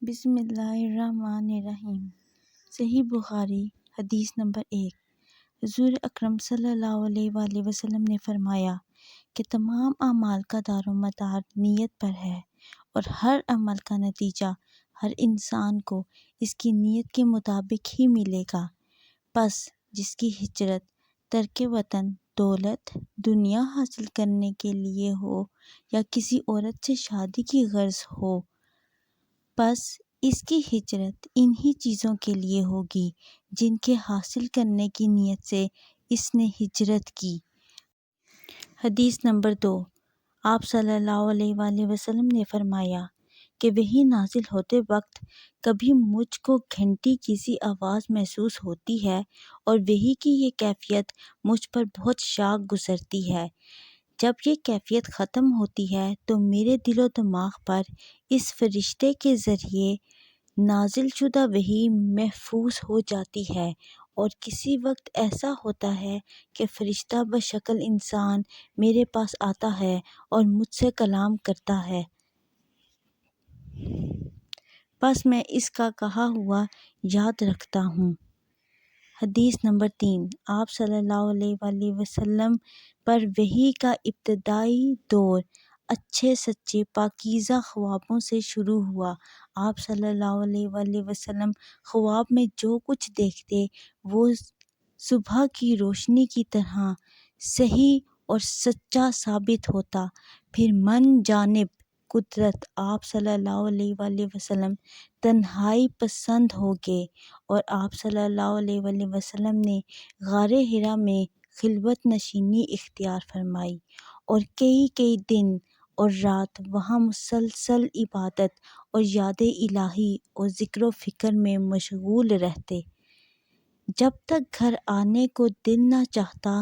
بسم اللہ الرحمن الرحیم۔ صحیح بخاری حدیث نمبر 1۔ حضور اکرم صلی اللہ علیہ وآلہ وسلم نے فرمایا کہ تمام اعمال کا دار و مدار نیت پر ہے، اور ہر عمل کا نتیجہ ہر انسان کو اس کی نیت کے مطابق ہی ملے گا۔ پس جس کی ہجرت ترک وطن، دولت، دنیا حاصل کرنے کے لیے ہو یا کسی عورت سے شادی کی غرض ہو، پس اس کی ہجرت انہی چیزوں کے لیے ہوگی جن کے حاصل کرنے کی نیت سے اس نے ہجرت کی۔ حدیث نمبر 2۔ آپ صلی اللہ علیہ وآلہ وسلم نے فرمایا کہ وحی نازل ہوتے وقت کبھی مجھ کو گھنٹی کی سی آواز محسوس ہوتی ہے، اور وحی کی یہ کیفیت مجھ پر بہت شاق گزرتی ہے۔ جب یہ کیفیت ختم ہوتی ہے تو میرے دل و دماغ پر اس فرشتے کے ذریعے نازل شدہ وحی محفوظ ہو جاتی ہے، اور کسی وقت ایسا ہوتا ہے کہ فرشتہ بشکل انسان میرے پاس آتا ہے اور مجھ سے کلام کرتا ہے، پس میں اس کا کہا ہوا یاد رکھتا ہوں۔ حدیث نمبر 3۔ آپ صلی اللہ علیہ وآلہ وسلم پر وحی کا ابتدائی دور اچھے سچے پاکیزہ خوابوں سے شروع ہوا۔ آپ صلی اللہ علیہ وآلہ وسلم خواب میں جو کچھ دیکھتے وہ صبح کی روشنی کی طرح صحیح اور سچا ثابت ہوتا۔ پھر من جانب قدرت آپ صلی اللہ علیہ وآلہ وسلم تنہائی پسند ہو گئے، اور آپ صلی اللہ علیہ وآلہ وسلم نے غار حرا میں خلوت نشینی اختیار فرمائی، اور کئی دن اور رات وہاں مسلسل عبادت اور یاد الہی اور ذکر و فکر میں مشغول رہتے۔ جب تک گھر آنے کو دل نہ چاہتا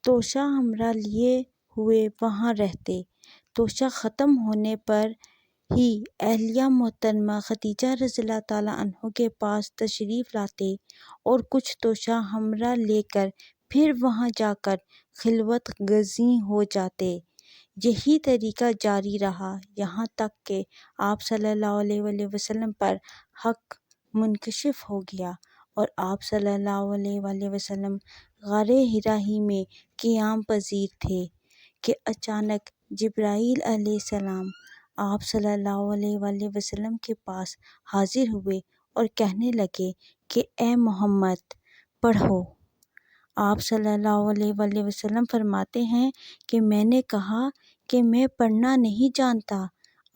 توشہ ہمراہ لیے ہوئے وہاں رہتے۔ توشہ ختم ہونے پر ہی اہلیہ محترمہ خدیجہ رضی اللہ تعالیٰ عنہا کے پاس تشریف لاتے، اور کچھ توشہ ہمراہ لے کر پھر وہاں جا کر خلوت گزین ہو جاتے۔ یہی طریقہ جاری رہا یہاں تک کہ آپ صلی اللہ علیہ وآلہ وسلم پر حق منکشف ہو گیا، اور آپ صلی اللہ علیہ وآلہ وسلم غار حرا ہی میں قیام پذیر تھے کہ اچانک جبرائیل علیہ السلام آپ صلی اللہ علیہ وآلہ وسلم کے پاس حاضر ہوئے اور کہنے لگے کہ اے محمد پڑھو۔ آپ صلی اللہ علیہ وآلہ وسلم فرماتے ہیں کہ میں نے کہا کہ میں پڑھنا نہیں جانتا۔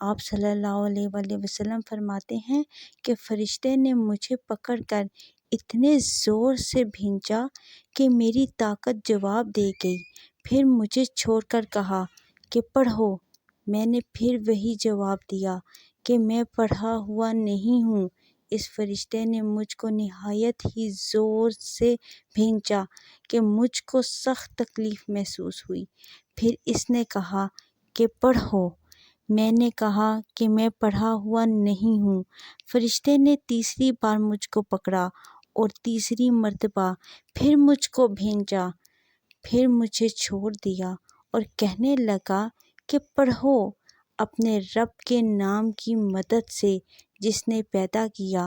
آپ صلی اللہ علیہ وآلہ وسلم فرماتے ہیں کہ فرشتے نے مجھے پکڑ کر اتنے زور سے بھینچا کہ میری طاقت جواب دے گئی، پھر مجھے چھوڑ کر کہا کہ پڑھو۔ میں نے پھر وہی جواب دیا کہ میں پڑھا ہوا نہیں ہوں۔ اس فرشتے نے مجھ کو نہایت ہی زور سے بھینچا کہ مجھ کو سخت تکلیف محسوس ہوئی، پھر اس نے کہا کہ پڑھو۔ میں نے کہا کہ میں پڑھا ہوا نہیں ہوں۔ فرشتے نے تیسری بار مجھ کو پکڑا اور تیسری مرتبہ پھر مجھ کو بھینچا، پھر مجھے چھوڑ دیا اور کہنے لگا کہ پڑھو اپنے رب کے نام کی مدد سے جس نے پیدا کیا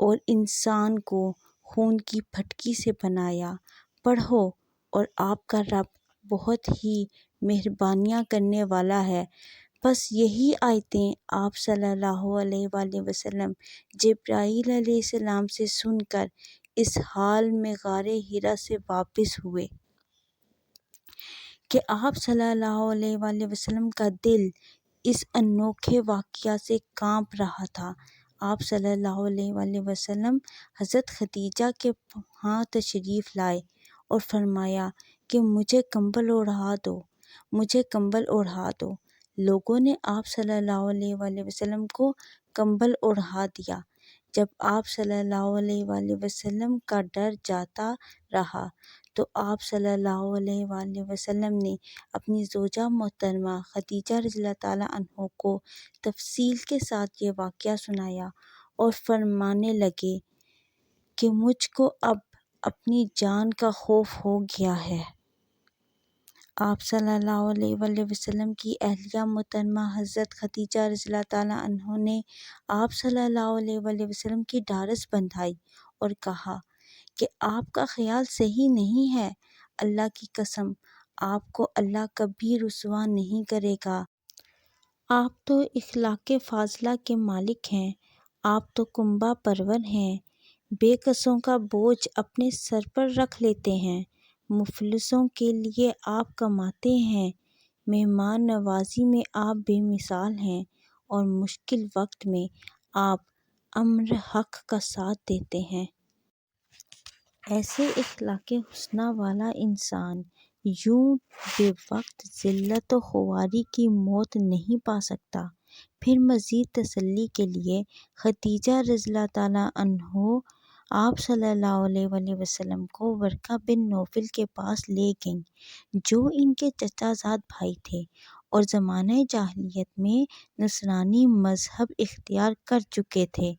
اور انسان کو خون کی پھٹکی سے بنایا، پڑھو، اور آپ کا رب بہت ہی مہربانیاں کرنے والا ہے۔ پس یہی آیتیں آپ صلی اللہ علیہ وآلہ وسلم جبرائیل علیہ السلام سے سن کر اس حال میں غار حرا سے واپس ہوئے کہ آپ صلی اللہ علیہ وآلہ وسلم کا دل اس انوکھے واقعہ سے کانپ رہا تھا۔ آپ صلی اللہ علیہ وآلہ وسلم حضرت خدیجہ کے ہاں تشریف لائے اور فرمایا کہ مجھے کمبل اوڑھا دو، مجھے کمبل اوڑھا دو۔ لوگوں نے آپ صلی اللہ علیہ وآلہ وسلم کو کمبل اوڑھا دیا۔ جب آپ صلی اللہ علیہ وآلہ وسلم کا ڈر جاتا رہا تو آپ صلی اللہ علیہ وآلہ وسلم نے اپنی زوجہ محترمہ خدیجہ رضی اللہ تعالیٰ عنہا کو تفصیل کے ساتھ یہ واقعہ سنایا اور فرمانے لگے کہ مجھ کو اب اپنی جان کا خوف ہو گیا ہے۔ آپ صلی اللہ علیہ وآلہ وسلم کی اہلیہ محترمہ حضرت خدیجہ رضی اللہ تعالیٰ عنہا نے آپ صلی اللہ علیہ وآلہ وسلم کی ڈھارس بندھائی اور کہا کہ آپ کا خیال صحیح نہیں ہے، اللہ کی قسم آپ کو اللہ کبھی رسوا نہیں کرے گا۔ آپ تو اخلاق فاضلہ کے مالک ہیں، آپ تو کنبہ پرور ہیں، بے کسوں کا بوجھ اپنے سر پر رکھ لیتے ہیں، مفلسوں کے لیے آپ کماتے ہیں، مہمان نوازی میں آپ بے مثال ہیں اور مشکل وقت میں آپ امر حق کا ساتھ دیتے ہیں۔ ایسے اخلاق حسنہ والا انسان یوں بے وقت ذلت و خواری کی موت نہیں پا سکتا۔ پھر مزید تسلی کے لیے خدیجہ رضی اللہ تعالیٰ عنہا آپ صلی اللہ علیہ وآلہ وسلم کو ورقہ بن نوفل کے پاس لے گئیں جو ان کے چچا زاد بھائی تھے اور زمانہ جاہلیت میں نصرانی مذہب اختیار کر چکے تھے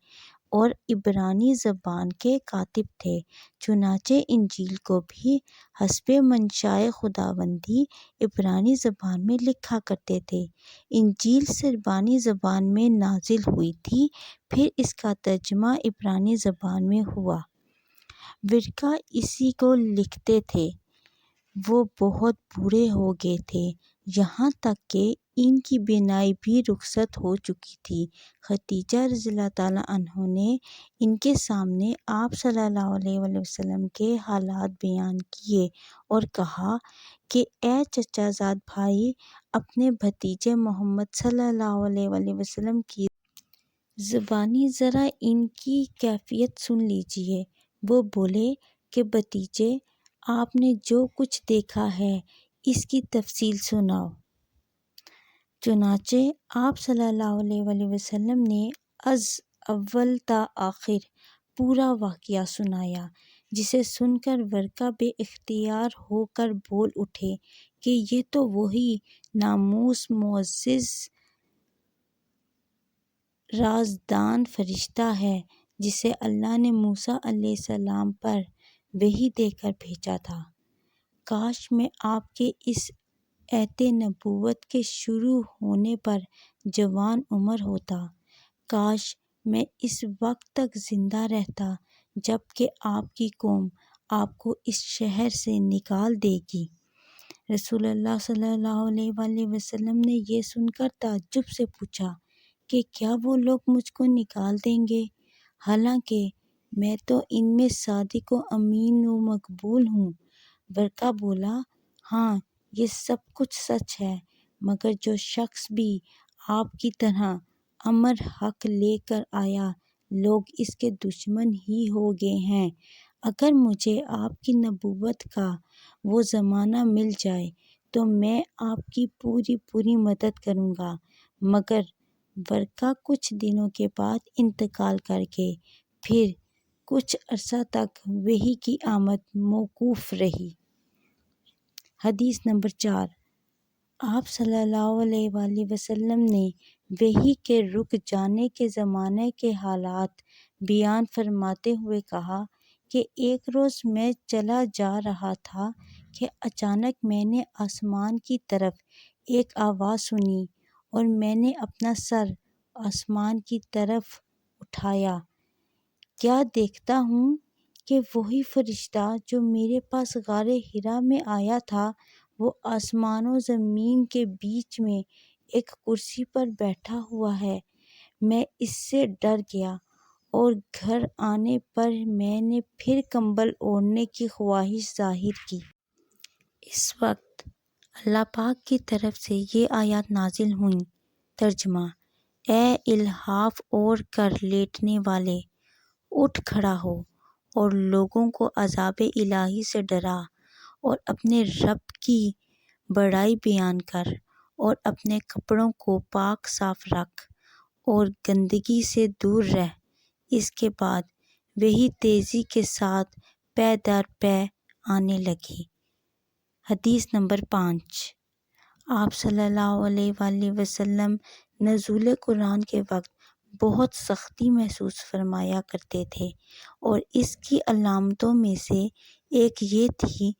اور عبرانی زبان کے کاتب تھے، چنانچہ انجیل کو بھی حسب منشائے خداوندی عبرانی زبان میں لکھا کرتے تھے۔ انجیل سربانی زبان میں نازل ہوئی تھی، پھر اس کا ترجمہ عبرانی زبان میں ہوا۔ ورقہ اسی کو لکھتے تھے، وہ بہت بوڑھے ہو گئے تھے، یہاں تک کہ ان کی بینائی بھی رخصت ہو چکی تھی۔ خدیجہ رضی اللہ تعالیٰ عنہا نے ان کے سامنے آپ صلی اللہ علیہ وآلہ وسلم کے حالات بیان کیے اور کہا کہ اے چچا زاد بھائی، اپنے بھتیجے محمد صلی اللہ علیہ وآلہ وسلم کی زبانی ذرا ان کی کیفیت سن لیجیے۔ وہ بولے کہ بھتیجے، آپ نے جو کچھ دیکھا ہے اس کی تفصیل سناؤ۔ چنانچہ آپ صلی اللہ علیہ وآلہ وسلم نے از اول تا آخر پورا واقعہ سنایا، جسے سن کر ورقہ بے اختیار ہو کر بول اٹھے کہ یہ تو وہی ناموس معزز رازدان فرشتہ ہے جسے اللہ نے موسیٰ علیہ السلام پر وحی دے کر بھیجا تھا۔ کاش میں آپ کے اس عہد نبوت کے شروع ہونے پر جوان عمر ہوتا، کاش میں اس وقت تک زندہ رہتا جب کہ آپ کی قوم آپ کو اس شہر سے نکال دے گی۔ رسول اللہ صلی اللہ علیہ وآلہ وسلم نے یہ سن کر تعجب سے پوچھا کہ کیا وہ لوگ مجھ کو نکال دیں گے، حالانکہ میں تو ان میں صادق و امین و مقبول ہوں۔ ورقہ بولا، ہاں یہ سب کچھ سچ ہے، مگر جو شخص بھی آپ کی طرح امر حق لے کر آیا لوگ اس کے دشمن ہی ہو گئے ہیں۔ اگر مجھے آپ کی نبوت کا وہ زمانہ مل جائے تو میں آپ کی پوری مدد کروں گا، مگر ورقہ کچھ دنوں کے بعد انتقال کر گئے، پھر کچھ عرصہ تک وحی کی آمد موقوف رہی۔ حدیث نمبر 4۔ آپ صلی اللہ علیہ وآلہ وسلم نے وحی کے رک جانے کے زمانے کے حالات بیان فرماتے ہوئے کہا کہ ایک روز میں چلا جا رہا تھا کہ اچانک میں نے آسمان کی طرف ایک آواز سنی اور میں نے اپنا سر آسمان کی طرف اٹھایا، کیا دیکھتا ہوں کہ وہی فرشتہ جو میرے پاس غار حرا میں آیا تھا وہ آسمان و زمین کے بیچ میں ایک کرسی پر بیٹھا ہوا ہے۔ میں اس سے ڈر گیا اور گھر آنے پر میں نے پھر کمبل اوڑھنے کی خواہش ظاہر کی۔ اس وقت اللہ پاک کی طرف سے یہ آیات نازل ہوئیں۔ ترجمہ: اے الحاف اوڑھ کر لیٹنے والے، اٹھ کھڑا ہو اور لوگوں کو عذاب الہی سے ڈرا اور اپنے رب کی بڑائی بیان کر اور اپنے کپڑوں کو پاک صاف رکھ اور گندگی سے دور رہ۔ اس کے بعد وحی تیزی کے ساتھ پے در پے آنے لگی۔ حدیث نمبر 5۔ آپ صلی اللہ علیہ وآلہ وسلم نزول قرآن کے وقت بہت سختی محسوس فرمایا کرتے تھے اور اس کی علامتوں میں سے ایک یہ تھی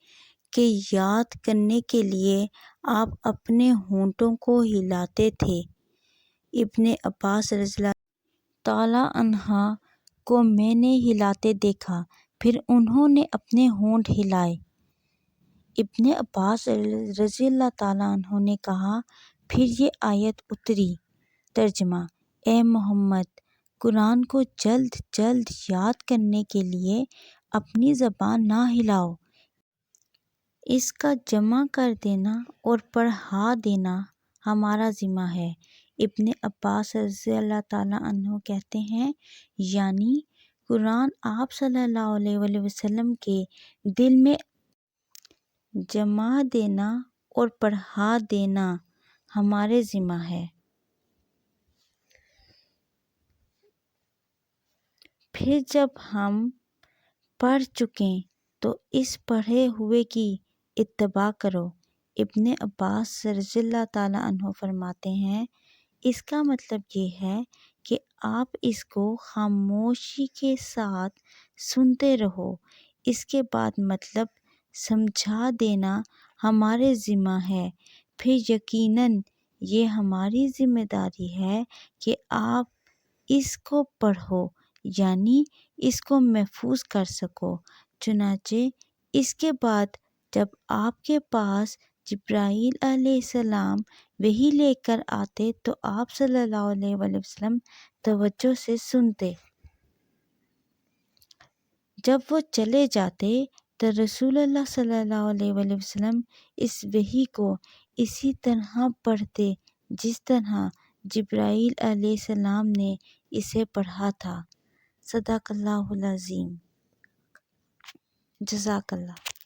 کہ یاد کرنے کے لیے آپ اپنے ہونٹوں کو ہلاتے تھے۔ ابن عباس رضی اللہ تعالیٰ عنہ کو میں نے ہلاتے دیکھا، پھر انہوں نے اپنے ہونٹ ہلائے۔ ابن عباس رضی اللہ تعالیٰ عنہ نے کہا، پھر یہ آیت اتری۔ ترجمہ: اے محمد، قرآن کو جلد جلد یاد کرنے کے لیے اپنی زبان نہ ہلاؤ۔ اس کا جمع کر دینا اور پڑھا دینا ہمارا ذمہ ہے۔ ابن عباس رضی اللہ تعالیٰ عنہ کہتے ہیں، یعنی قرآن آپ صلی اللہ علیہ وآلہ وسلم کے دل میں جما دینا اور پڑھا دینا ہمارے ذمہ ہے۔ پھر جب ہم پڑھ چکیں تو اس پڑھے ہوئے کی اتباع کرو۔ ابن عباس رضی اللہ تعالیٰ عنہ فرماتے ہیں، اس کا مطلب یہ ہے کہ آپ اس کو خاموشی کے ساتھ سنتے رہو۔ اس کے بعد مطلب سمجھا دینا ہمارے ذمہ ہے۔ پھر یقیناً یہ ہماری ذمہ داری ہے کہ آپ اس کو پڑھو، یعنی اس کو محفوظ کر سکو۔ چنانچہ اس کے بعد جب آپ کے پاس جبرائیل علیہ السلام وحی لے کر آتے تو آپ صلی اللہ علیہ وآلہ وسلم توجہ سے سنتے۔ جب وہ چلے جاتے تو رسول اللہ صلی اللہ علیہ وآلہ وسلم اس وحی کو اسی طرح پڑھتے جس طرح جبرائیل علیہ السلام نے اسے پڑھا تھا۔ صدق اللہ العظیم۔ جزاک اللہ۔